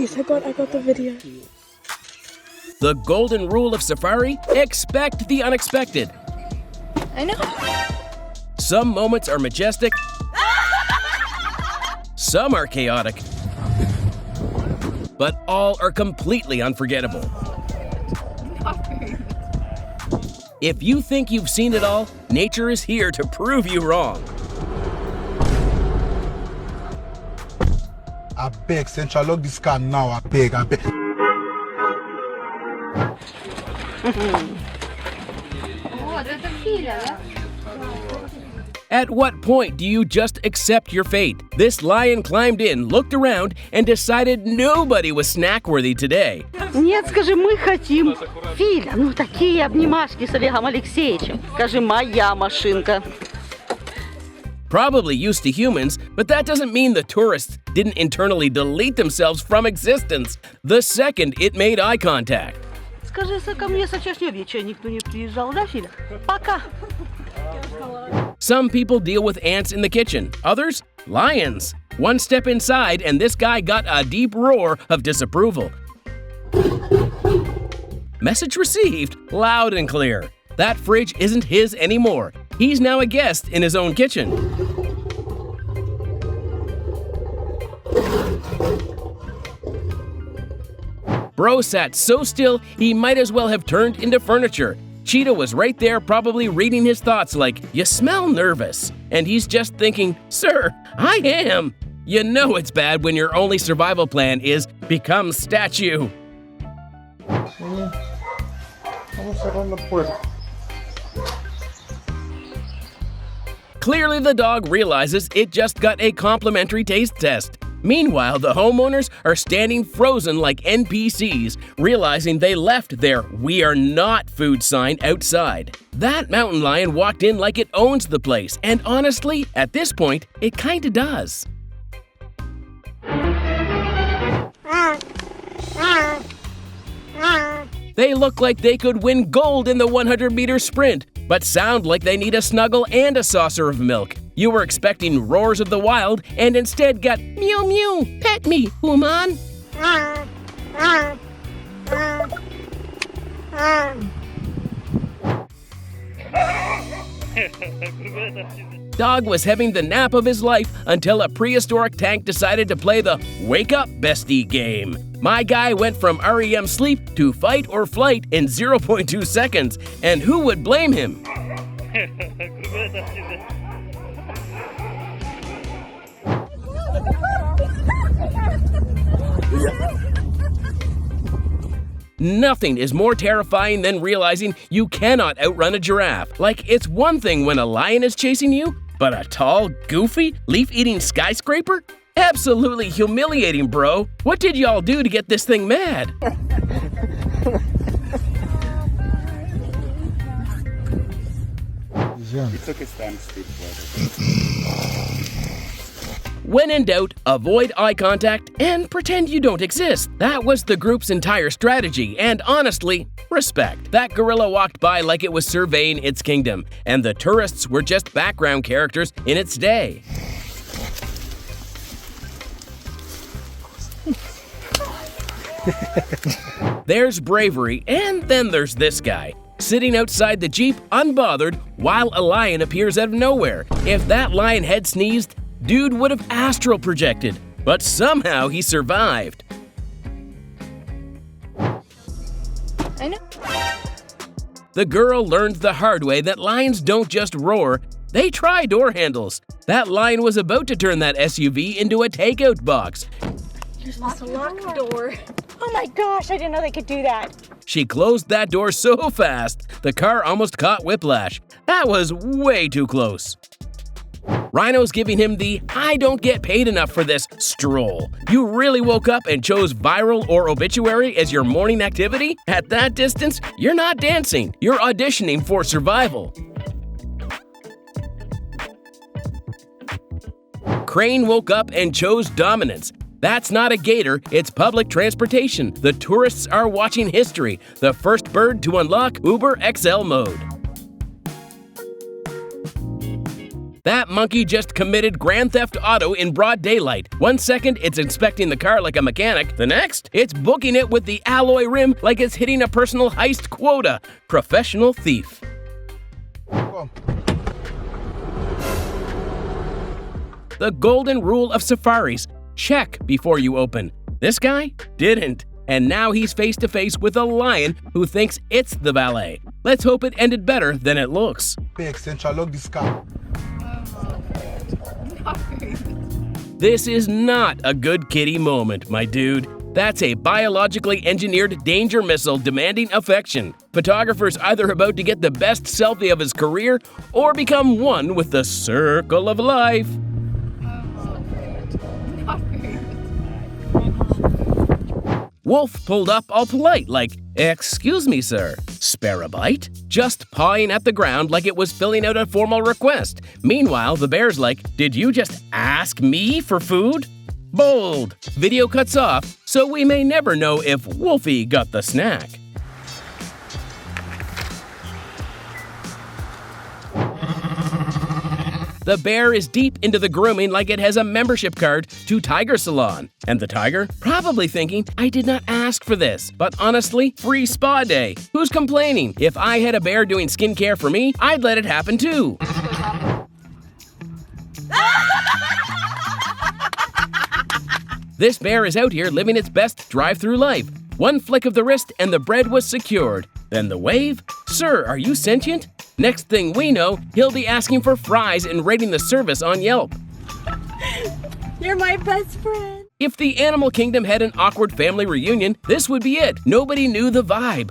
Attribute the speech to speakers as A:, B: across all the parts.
A: Yes, I got the video.
B: The golden rule of safari: expect the unexpected.
A: I know.
B: Some moments are majestic, some are chaotic, but all are completely unforgettable. If you think you've seen it all, nature is here to prove you wrong.
C: I beg, Central, lock this car now. I beg.
B: At what point do you just accept your fate? This lion climbed in, looked around, and decided nobody was snack-worthy today.
D: Нет, скажи, мы хотим. Филя, ну такие обнимашки с Олегом Алексеевичем. Скажи, моя машинка.
B: Probably used to humans, but that doesn't mean the tourists didn't internally delete themselves from existence the second it made eye contact.
D: Скажи, ко мне со вчерашнего вечера никто не приезжал, да, Филя? Пока.
B: Some people deal with ants in the kitchen, others, lions. One step inside and this guy got a deep roar of disapproval. Message received, loud and clear. That fridge isn't his anymore. He's now a guest in his own kitchen. Bro sat so still, he might as well have turned into furniture. Cheetah was right there, probably reading his thoughts like, "You smell nervous." And he's just thinking, "Sir, I am." You know it's bad when your only survival plan is become statue. Clearly the dog realizes it just got a complimentary taste test. Meanwhile, the homeowners are standing frozen like NPCs, realizing they left their "we are not" food sign outside. That mountain lion walked in like it owns the place, and honestly, at this point, it kinda does. They look like they could win gold in the 100-meter sprint, but sound like they need a snuggle and a saucer of milk. You were expecting roars of the wild and instead got meow meow, pet me, human. Dog was having the nap of his life until a prehistoric tank decided to play the wake up bestie game. My guy went from REM sleep to fight or flight in 0.2 seconds, and who would blame him? Nothing is more terrifying than realizing you cannot outrun a giraffe. Like, it's one thing when a lion is chasing you, but a tall, goofy, leaf-eating skyscraper? Absolutely humiliating, bro. What did y'all do to get this thing mad?
E: It's okay, stand still.
B: When in doubt, avoid eye contact and pretend you don't exist. That was the group's entire strategy, and honestly, respect. That gorilla walked by like it was surveying its kingdom, and the tourists were just background characters in its day. There's bravery, and then there's this guy, sitting outside the Jeep unbothered while a lion appears out of nowhere. If that lion had sneezed, dude would have astral projected, but somehow he survived.
A: I know.
B: The girl learned the hard way that lions don't just roar, they try door handles. That lion was about to turn that SUV into a takeout box.
A: There's this locked door.
D: Oh my gosh, I didn't know they could do that.
B: She closed that door so fast, the car almost caught whiplash. That was way too close. Rhino's giving him the "I don't get paid enough for this" stroll. You really woke up and chose viral or obituary as your morning activity? At that distance, you're not dancing, you're auditioning for survival. Crane woke up and chose dominance. That's not a gator, it's public transportation. The tourists are watching history, the first bird to unlock Uber XL mode. That monkey just committed Grand Theft Auto in broad daylight. 1 second, it's inspecting the car like a mechanic. The next, it's booking it with the alloy rim like it's hitting a personal heist quota. Professional thief.
C: Come.
B: The golden rule of safaris: check before you open. This guy didn't. And now he's face to face with a lion who thinks it's the valet. Let's hope it ended better than it looks.
C: Pay extension, lock this car.
B: This is not a good kitty moment, my dude. That's a biologically engineered danger missile demanding affection. Photographer's either about to get the best selfie of his career or become one with the circle of life. Wolf pulled up all polite, like, "Excuse me, sir, spare a bite?" Just pawing at the ground like it was filling out a formal request. Meanwhile, the bear's like, "Did you just ask me for food?" Bold. Video cuts off, so we may never know if Wolfie got the snack. The bear is deep into the grooming like it has a membership card to Tiger Salon. And the tiger? Probably thinking, I did not ask for this. But honestly, free spa day. Who's complaining? If I had a bear doing skincare for me, I'd let it happen too. This bear is out here living its best drive-through life. One flick of the wrist and the bread was secured. Then the wave? Sir, are you sentient? Next thing we know, he'll be asking for fries and rating the service on Yelp.
A: You're my best friend.
B: If the animal kingdom had an awkward family reunion, this would be it. Nobody knew the vibe.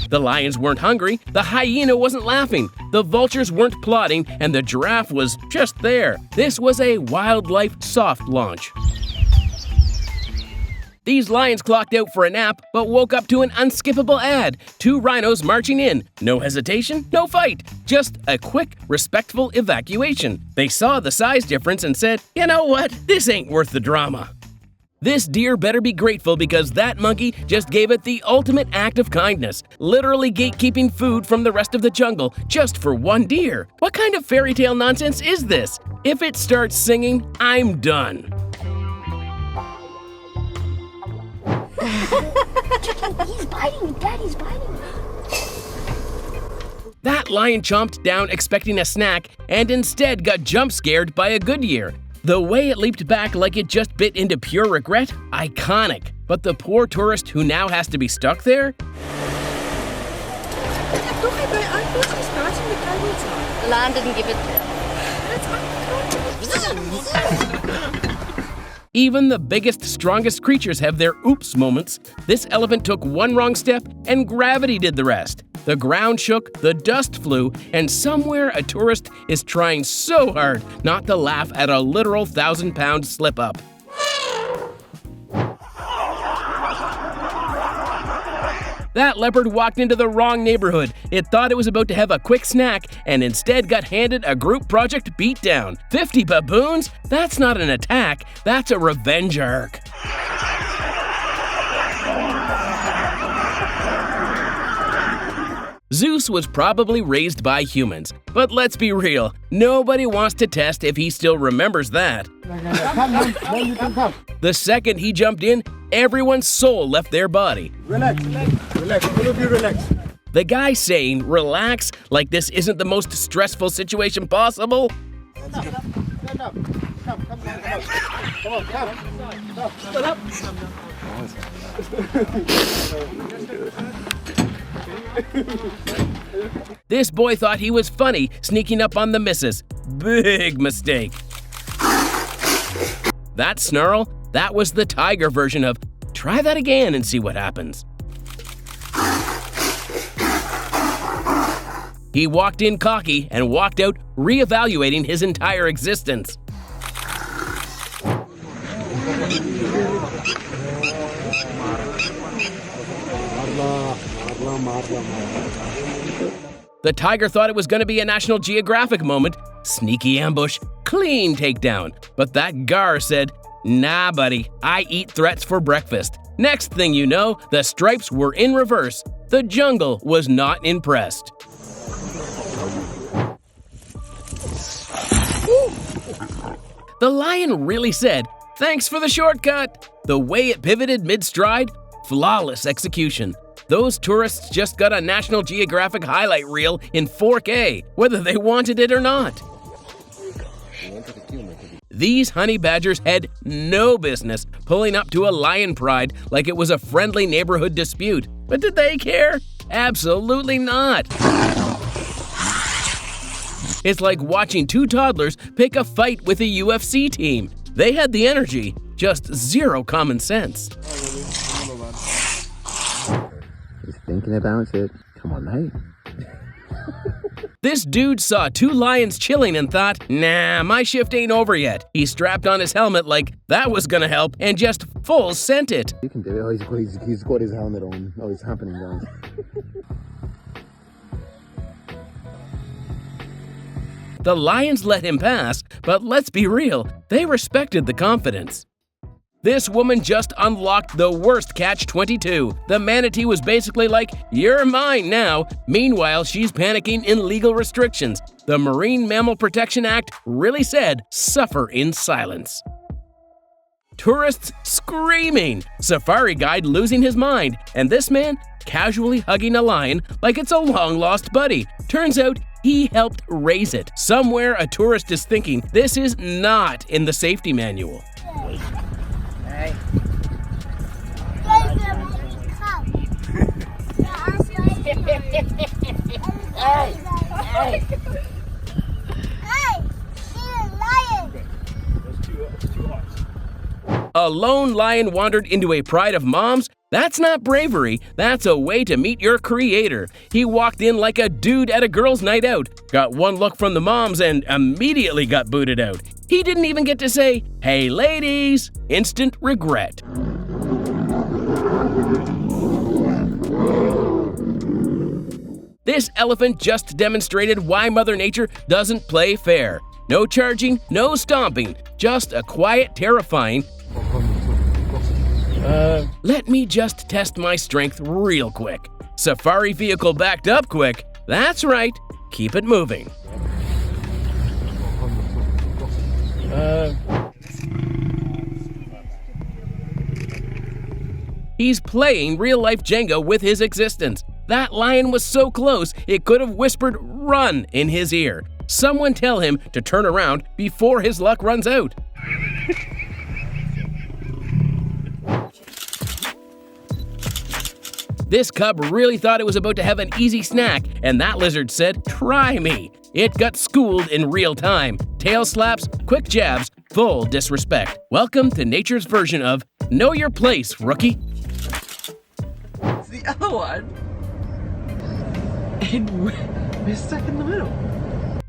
B: The lions weren't hungry, the hyena wasn't laughing, the vultures weren't plotting, and the giraffe was just there. This was a wildlife soft launch. These lions clocked out for a nap, but woke up to an unskippable ad. 2 rhinos marching in. No hesitation, no fight. Just a quick, respectful evacuation. They saw the size difference and said, you know what? This ain't worth the drama. This deer better be grateful because that monkey just gave it the ultimate act of kindness, literally gatekeeping food from the rest of the jungle just for one deer. What kind of fairy tale nonsense is this? If it starts singing, I'm done.
E: He's biting me, Daddy's biting me.
B: That lion chomped down expecting a snack and instead got jump scared by a Goodyear. The way it leaped back like it just bit into pure regret, iconic. But the poor tourist who now has to be stuck there?
D: Lan didn't give it.
B: Even the biggest, strongest creatures have their oops moments. This elephant took one wrong step and gravity did the rest. The ground shook, the dust flew, and somewhere a tourist is trying so hard not to laugh at a literal 1,000-pound slip-up. That leopard walked into the wrong neighborhood. It thought it was about to have a quick snack and instead got handed a group project beatdown. 50 baboons? That's not an attack, that's a revenge arc. Zeus was probably raised by humans, but let's be real, nobody wants to test if he still remembers that. The second he jumped in, everyone's soul left their body.
C: Relax, all of you relax.
B: The guy saying relax like this isn't the most stressful situation possible? This boy thought he was funny, sneaking up on the missus. Big mistake. That snarl, that was the tiger version of, try that again and see what happens. He walked in cocky and walked out reevaluating his entire existence. The tiger thought it was going to be a National Geographic moment. Sneaky ambush, clean takedown. But that gar said, nah, buddy, I eat threats for breakfast. Next thing you know, the stripes were in reverse. The jungle was not impressed. The lion really said, "Thanks for the shortcut." The way it pivoted mid-stride, flawless execution. Those tourists just got a National Geographic highlight reel in 4K, whether they wanted it or not. These honey badgers had no business pulling up to a lion pride like it was a friendly neighborhood dispute. But did they care? Absolutely not. It's like watching two toddlers pick a fight with a UFC team. They had the energy, just zero common sense.
F: He's thinking about it. Come on, mate.
B: This dude saw two lions chilling and thought, nah, my shift ain't over yet. He strapped on his helmet like that was gonna help and just full sent it.
F: You can do it. Oh, he's got his helmet on. Oh, it's happening, guys.
B: The lions let him pass, but let's be real, they respected the confidence. This woman just unlocked the worst catch-22. The manatee was basically like, "You're mine now." Meanwhile, she's panicking in legal restrictions. The Marine Mammal Protection Act really said, suffer in silence. Tourists screaming, safari guide losing his mind, and this man casually hugging a lion like it's a long-lost buddy. Turns out he helped raise it. Somewhere a tourist is thinking, this is not in the safety manual. A lone lion wandered into a pride of moms? That's not bravery, that's a way to meet your creator. He walked in like a dude at a girls' night out, got one look from the moms and immediately got booted out. He didn't even get to say, "Hey ladies," instant regret. This elephant just demonstrated why Mother Nature doesn't play fair. No charging, no stomping, just a quiet, terrifying, let me just test my strength real quick. Safari vehicle backed up quick. That's right, keep it moving. He's playing real-life Jenga with his existence. That lion was so close, it could have whispered, "Run," in his ear. Someone tell him to turn around before his luck runs out. This cub really thought it was about to have an easy snack, and that lizard said, "Try me." It got schooled in real time. Tail slaps, quick jabs, full disrespect. Welcome to nature's version of Know Your Place, rookie.
A: It's the other one. And we're stuck in the middle.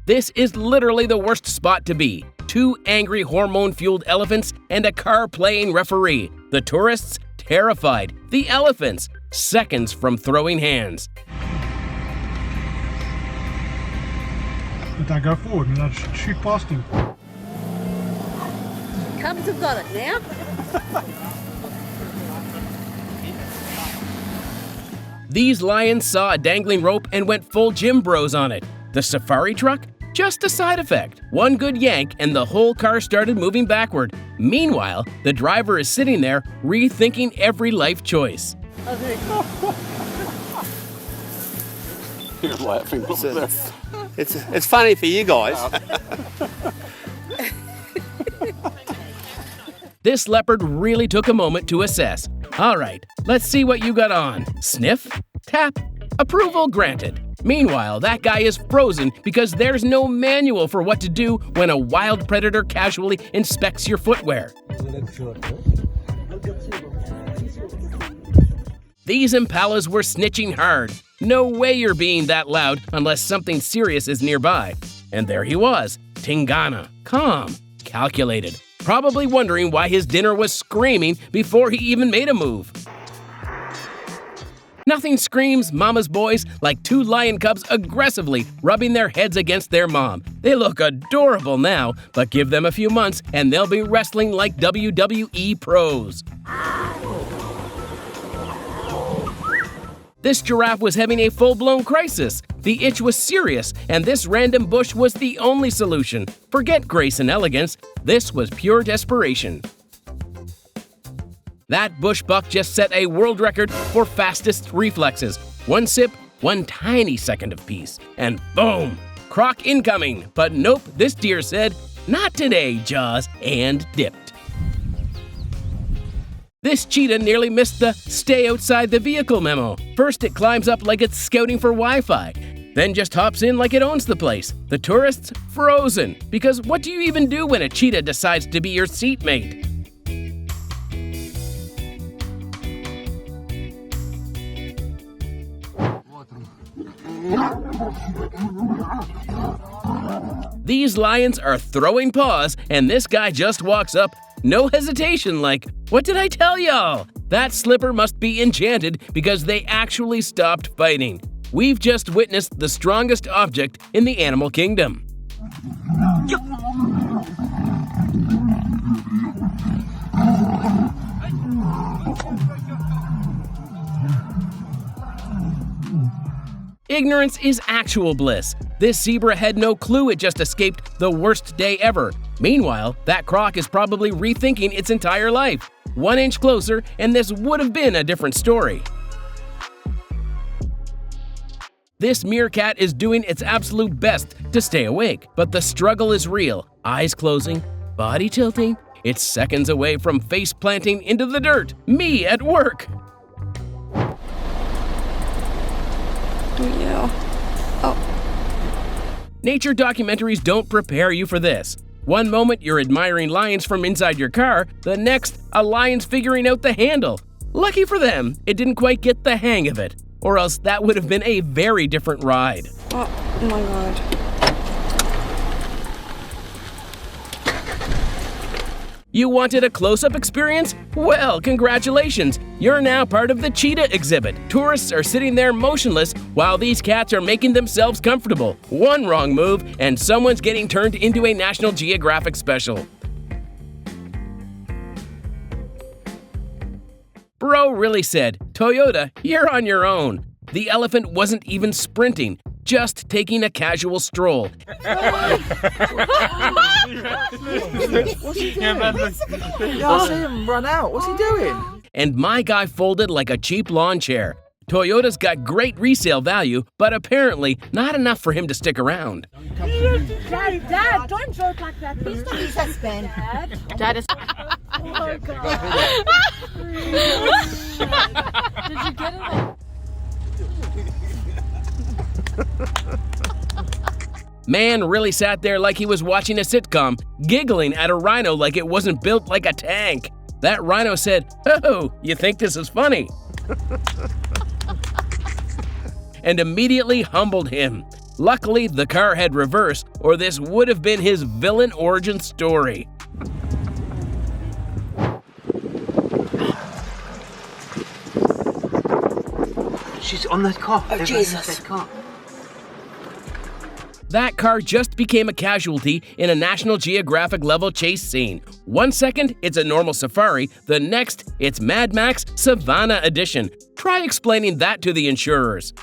B: This is literally the worst spot to be. Two angry hormone-fueled elephants and a car-playing referee. The tourists terrified. The elephants seconds from throwing hands.
C: Don't go forward and I'll shoot past him.
D: Cubs have got it now.
B: These lions saw a dangling rope and went full Jim Bros on it. The safari truck? Just a side effect. One good yank and the whole car started moving backward. Meanwhile, the driver is sitting there rethinking every life choice.
G: You're laughing over there. It's funny for you guys.
B: This leopard really took a moment to assess. All right, let's see what you got on. Sniff, tap, approval granted. Meanwhile, that guy is frozen because there's no manual for what to do when a wild predator casually inspects your footwear. These impalas were snitching hard. No way you're being that loud unless something serious is nearby. And there he was, Tingana, calm, calculated, probably wondering why his dinner was screaming before he even made a move. Nothing screams mama's boys like two lion cubs aggressively rubbing their heads against their mom. They look adorable now, but give them a few months and they'll be wrestling like WWE pros. This giraffe was having a full-blown crisis. The itch was serious, and this random bush was the only solution. Forget grace and elegance. This was pure desperation. That bush buck just set a world record for fastest reflexes. One sip, one tiny second of peace, and boom! Croc incoming. But nope, this deer said, "Not today, Jaws," and dipped. This cheetah nearly missed the "stay outside the vehicle" memo. First it climbs up like it's scouting for Wi-Fi, then just hops in like it owns the place. The tourists frozen, because what do you even do when a cheetah decides to be your seatmate? These lions are throwing paws, and this guy just walks up, no hesitation, like, "What did I tell y'all?" That slipper must be enchanted because they actually stopped fighting. We've just witnessed the strongest object in the animal kingdom. Ignorance is actual bliss. This zebra had no clue it just escaped the worst day ever. Meanwhile, that croc is probably rethinking its entire life. 1 inch closer, and this would have been a different story. This meerkat is doing its absolute best to stay awake, but the struggle is real. Eyes closing, body tilting. It's seconds away from face planting into the dirt. Me at work.
H: Yeah. Oh.
B: Nature documentaries don't prepare you for this. One moment you're admiring lions from inside your car, the next, a lion's figuring out the handle. Lucky for them, it didn't quite get the hang of it, or else that would have been a very different ride.
H: Oh my god.
B: You wanted a close-up experience? Well, congratulations! You're now part of the cheetah exhibit. Tourists are sitting there motionless while these cats are making themselves comfortable. One wrong move, and someone's getting turned into a National Geographic special. Bro really said, "Toyota, you're on your own." The elephant wasn't even sprinting, just taking a casual stroll.
I: What's he doing? Y'all see him run out. What's he doing?
B: And my guy folded like a cheap lawn chair. Toyota's got great resale value, but apparently not enough for him to stick around.
E: Dad, don't joke like that. Please don't use that spin.
D: Dad is.
E: Oh my god.
D: Did you get it?
B: Man really sat there like he was watching a sitcom, giggling at a rhino like it wasn't built like a tank. That rhino said, "Oh, you think this is funny?" and immediately humbled him. Luckily, the car had reverse, or this would have been his villain origin story.
I: She's on the car.
H: Oh, Jesus.
B: That car just became a casualty in a National Geographic level chase scene. 1 second, it's a normal safari. The next, it's Mad Max Savannah Edition. Try explaining that to the insurers.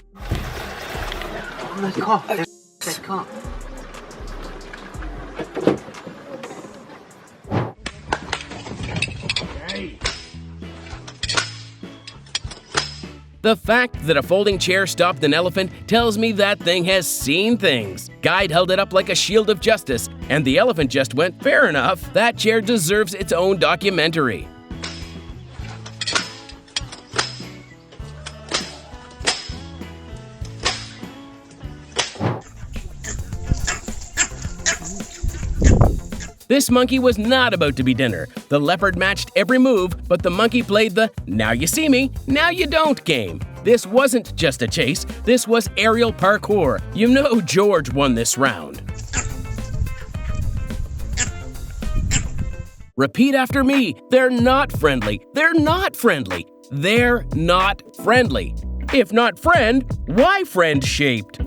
I: On the car. That car.
B: The fact that a folding chair stopped an elephant tells me that thing has seen things. Guide held it up like a shield of justice, and the elephant just went, "Fair enough, that chair deserves its own documentary." This monkey was not about to be dinner. The leopard matched every move, but the monkey played the "now you see me, now you don't" game. This wasn't just a chase, this was aerial parkour. You know George won this round. Repeat after me. They're not friendly. They're not friendly. They're not friendly. If not friend, why friend-shaped?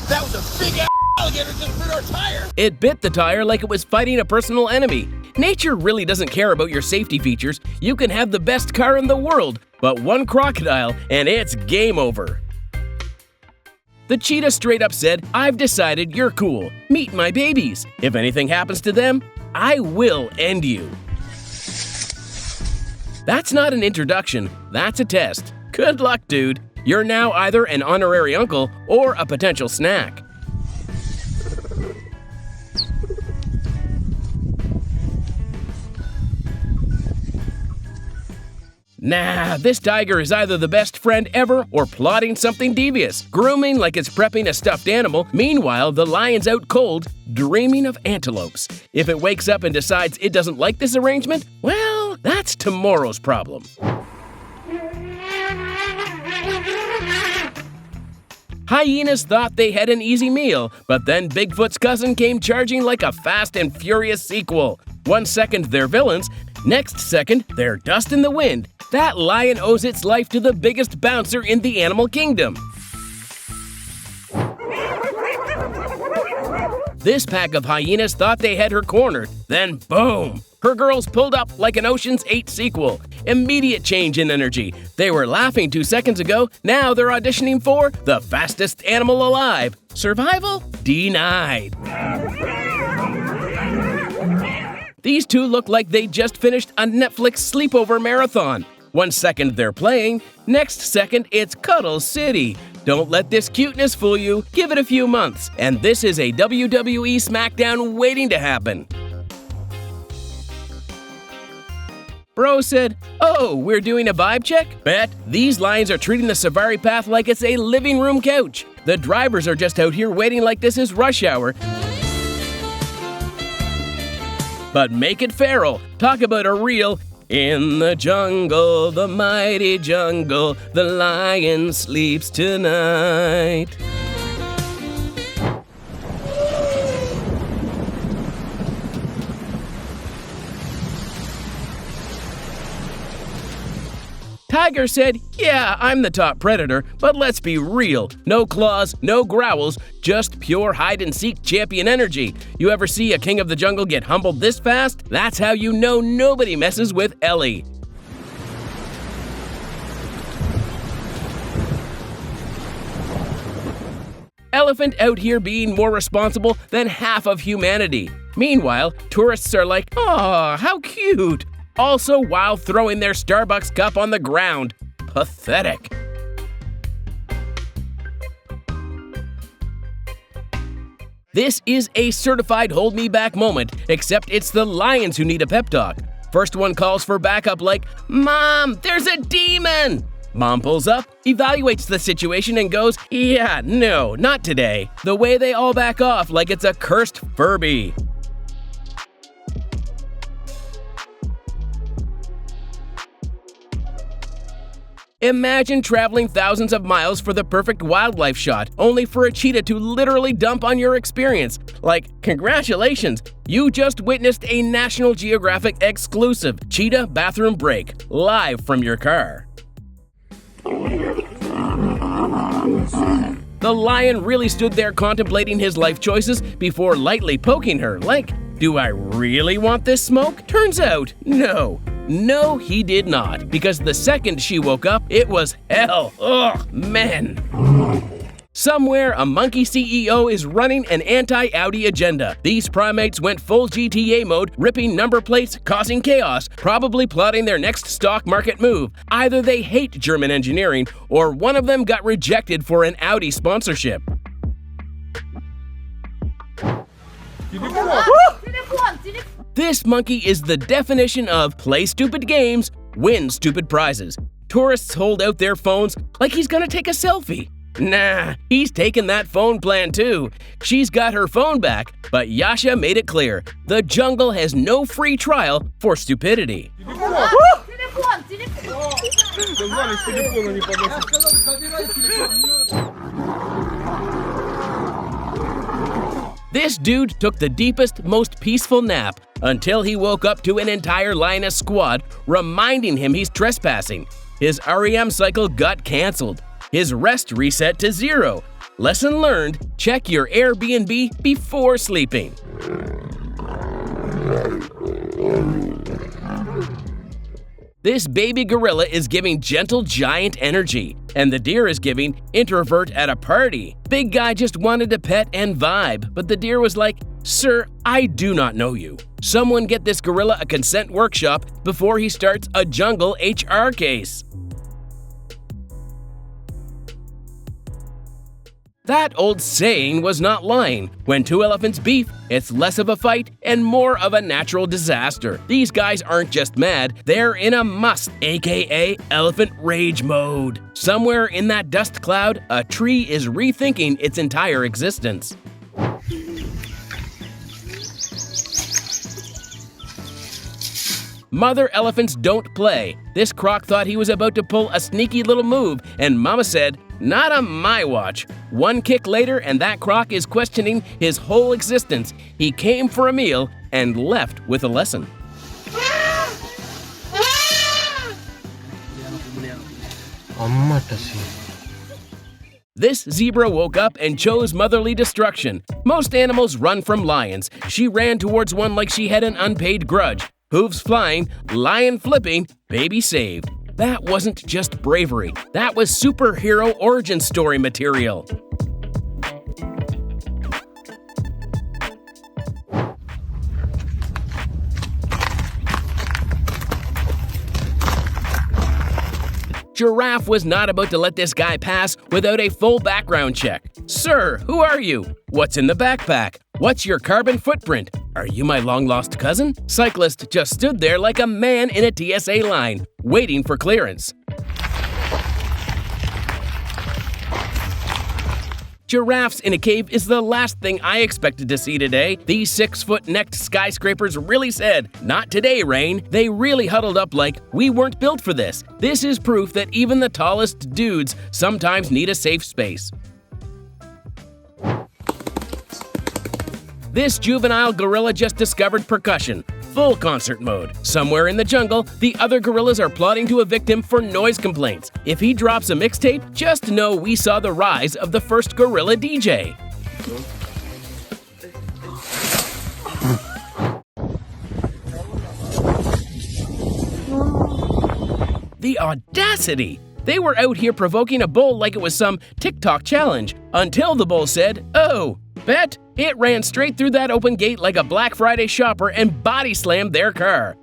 J: That was a big alligator just bit our tire.
B: It bit the tire like it was fighting a personal enemy. nature really doesn't care about your safety features. You can have the best car in the world, but one crocodile and it's game over. The cheetah straight up said, "I've decided you're cool. Meet my babies. If anything happens to them, I will end you." That's not an introduction, that's a test. Good luck, dude. You're now either an honorary uncle or a potential snack. Nah, this tiger is either the best friend ever or plotting something devious, grooming like it's prepping a stuffed animal. Meanwhile, the lion's out cold, dreaming of antelopes. If it wakes up and decides it doesn't like this arrangement, well, that's tomorrow's problem. Hyenas thought they had an easy meal, but then Bigfoot's cousin came charging like a Fast and Furious sequel. 1 second they're villains, next second they're dust in the wind. That lion owes its life to the biggest bouncer in the animal kingdom. This pack of hyenas thought they had her cornered. Then boom! Her girls pulled up like an Ocean's 8 sequel. Immediate change in energy. They were laughing 2 seconds ago, now they're auditioning for the fastest animal alive. Survival denied. These two look like they just finished a Netflix sleepover marathon. 1 second they're playing, next second it's Cuddle City. Don't let this cuteness fool you, give it a few months, and this is a WWE SmackDown waiting to happen. Bro said, "Oh, we're doing a vibe check? Bet these lions are treating the safari path like it's a living room couch. The drivers are just out here waiting like this is rush hour." But make it feral. Talk about a real in the jungle, the mighty jungle, the lion sleeps tonight. Tiger said, "Yeah, I'm the top predator, but let's be real. No claws, no growls, just pure hide-and-seek champion energy. You ever see a king of the jungle get humbled this fast? That's how you know nobody messes with Ellie." Elephant out here being more responsible than half of humanity. Meanwhile, tourists are like, "Aw, how cute." Also while throwing their Starbucks cup on the ground. Pathetic. This is a certified hold me back moment, except it's the lions who need a pep talk. First one calls for backup like, "Mom, there's a demon!" Mom pulls up, evaluates the situation and goes, "Yeah, no, not today." The way they all back off like it's a cursed Furby. Imagine traveling thousands of miles for the perfect wildlife shot, only for a cheetah to literally dump on your experience. Like, congratulations, you just witnessed a National Geographic exclusive cheetah bathroom break, live from your car. The lion really stood there contemplating his life choices before lightly poking her, like, "Do I really want this smoke?" Turns out, no. No, he did not, because the second she woke up, it was hell. Ugh, man. Somewhere, a monkey CEO is running an anti-Audi agenda. These primates went full GTA mode, ripping number plates, causing chaos, probably plotting their next stock market move. Either they hate German engineering, or one of them got rejected for an Audi sponsorship. This monkey is the definition of play stupid games, win stupid prizes. Tourists hold out their phones like he's gonna take a selfie. Nah, he's taking that phone plan too. She's got her phone back, but Yasha made it clear, the jungle has no free trial for stupidity. This dude took the deepest, most peaceful nap until he woke up to an entire lioness squad reminding him he's trespassing. His REM cycle got cancelled. His rest reset to 0. Lesson learned, check your Airbnb before sleeping. This baby gorilla is giving gentle giant energy, and the deer is giving introvert at a party. Big guy just wanted to pet and vibe, but the deer was like, "Sir, I do not know you. Someone get this gorilla a consent workshop before he starts a jungle HR case." That old saying was not lying. When two elephants beef, it's less of a fight and more of a natural disaster. These guys aren't just mad, they're in a must, aka elephant rage mode. Somewhere in that dust cloud, a tree is rethinking its entire existence. Mother elephants don't play. This croc thought he was about to pull a sneaky little move, and Mama said, "Not on my watch." One kick later, and that croc is questioning his whole existence. He came for a meal and left with a lesson. This zebra woke up and chose motherly destruction. Most animals run from lions. She ran towards one like she had an unpaid grudge. Hooves flying, lion flipping, baby saved. That wasn't just bravery. That was superhero origin story material. Giraffe was not about to let this guy pass without a full background check. "Sir, who are you? What's in the backpack? What's your carbon footprint? Are you my long-lost cousin?" Cyclist just stood there like a man in a TSA line, waiting for clearance. Giraffes in a cave is the last thing I expected to see today. These 6-foot-necked skyscrapers really said, "Not today, Rain." They really huddled up like, "We weren't built for this." This is proof that even the tallest dudes sometimes need a safe space. This juvenile gorilla just discovered percussion. Full concert mode. Somewhere in the jungle, the other gorillas are plotting to evict him for noise complaints. If he drops a mixtape, just know we saw the rise of the first gorilla DJ. The audacity! They were out here provoking a bull like it was some TikTok challenge, until the bull said, "Oh, bet." It ran straight through that open gate like a Black Friday shopper and body slammed their car.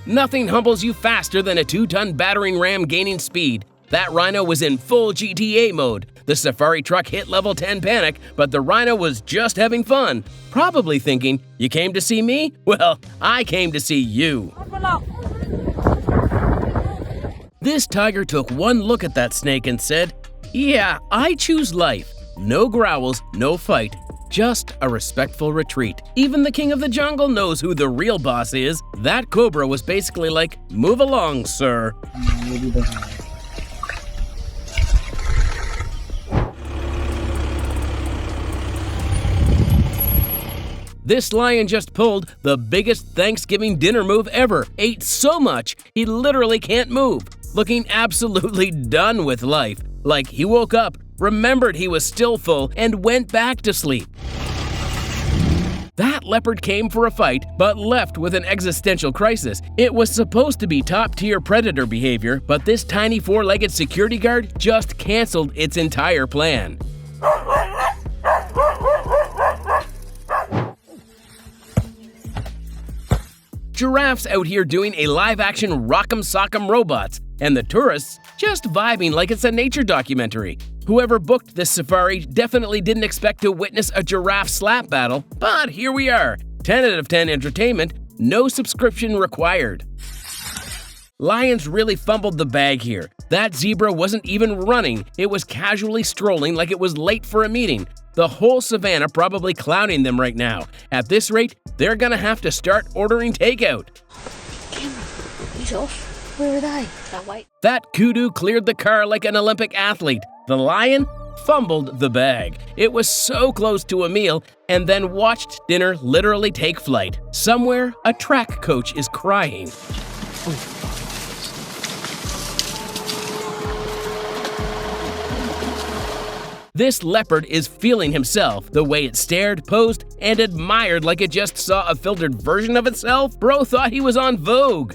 B: Nothing humbles you faster than a 2-ton battering ram gaining speed. That rhino was in full GTA mode. The safari truck hit level 10 panic, but the rhino was just having fun. Probably thinking, "You came to see me? Well, I came to see you." This tiger took one look at that snake and said, "Yeah, I choose life. No growls, no fight. Just a respectful retreat." Even the king of the jungle knows who the real boss is. That cobra was basically like, "Move along, sir." This lion just pulled the biggest Thanksgiving dinner move ever. Ate so much, he literally can't move. Looking absolutely done with life. Like he woke up, remembered he was still full, and went back to sleep. That leopard came for a fight, but left with an existential crisis. It was supposed to be top-tier predator behavior, but this tiny 4-legged security guard just canceled its entire plan. Giraffes out here doing a live-action Rock'em Sock'em Robots, and the tourists just vibing like it's a nature documentary. Whoever booked this safari definitely didn't expect to witness a giraffe slap battle, but here we are. 10 out of 10 entertainment, no subscription required. Lions really fumbled the bag here. That zebra wasn't even running, it was casually strolling like it was late for a meeting. The whole savannah probably clowning them right now. At this rate, they're gonna have to start ordering takeout.
D: He's off. Where are they? That white.
B: That kudu cleared the car like an Olympic athlete. The lion fumbled the bag. It was so close to a meal and then watched dinner literally take flight. Somewhere, a track coach is crying. This leopard is feeling himself. The way it stared, posed, and admired like it just saw a filtered version of itself. Bro thought he was on Vogue.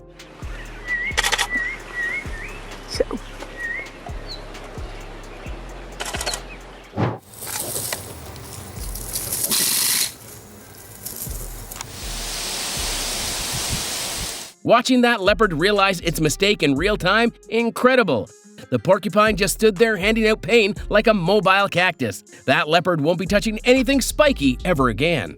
B: Watching that leopard realize its mistake in real time, incredible. The porcupine just stood there handing out pain like a mobile cactus. That leopard won't be touching anything spiky ever again.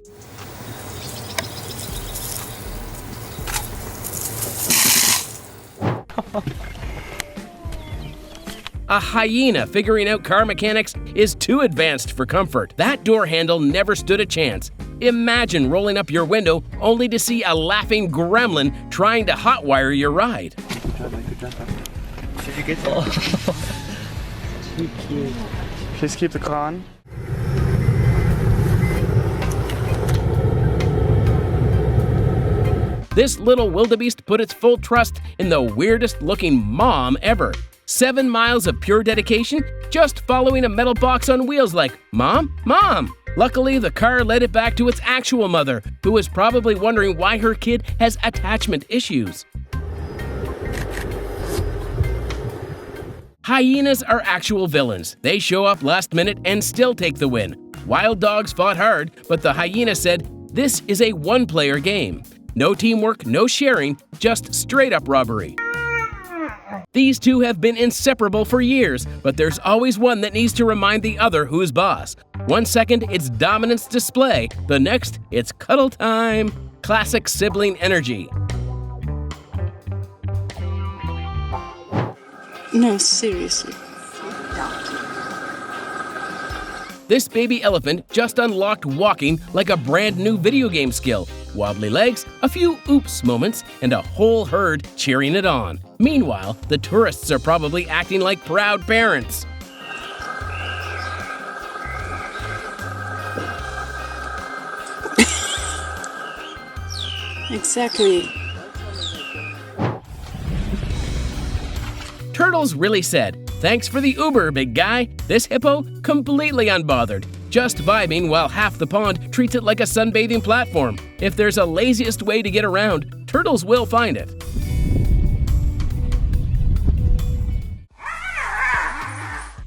B: A hyena figuring out car mechanics is too advanced for comfort. That door handle never stood a chance. Imagine rolling up your window only to see a laughing gremlin trying to hotwire your ride.
I: Did you get it? Too cute. Please keep the car on.
B: This little wildebeest put its full trust in the weirdest looking mom ever. 7 miles of pure dedication, just following a metal box on wheels like, "Mom? Mom!" Luckily, the car led it back to its actual mother, who was probably wondering why her kid has attachment issues. Hyenas are actual villains. They show up last minute and still take the win. Wild dogs fought hard, but the hyena said, "This is a one-player game. No teamwork, no sharing, just straight-up robbery." These two have been inseparable for years, but there's always one that needs to remind the other who's boss. 1 second, it's dominance display. The next, it's cuddle time. Classic sibling energy.
H: No, seriously.
B: This baby elephant just unlocked walking like a brand new video game skill. Wobbly legs, a few oops moments, and a whole herd cheering it on. Meanwhile, the tourists are probably acting like proud parents.
H: Exactly.
B: Turtles really said, "Thanks for the Uber, big guy." This hippo, completely unbothered, just vibing while half the pond treats it like a sunbathing platform. If there's a laziest way to get around, turtles will find it.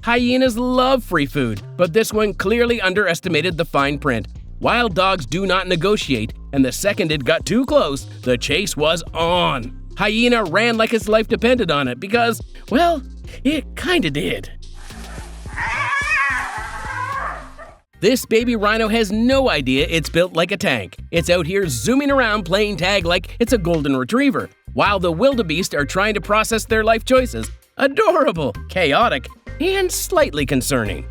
B: Hyenas love free food, but this one clearly underestimated the fine print. Wild dogs do not negotiate, and the second it got too close, the chase was on. Hyena ran like its life depended on it because, well, it kinda did. This baby rhino has no idea it's built like a tank. It's out here zooming around playing tag like it's a golden retriever, while the wildebeest are trying to process their life choices. Adorable, chaotic, and slightly concerning.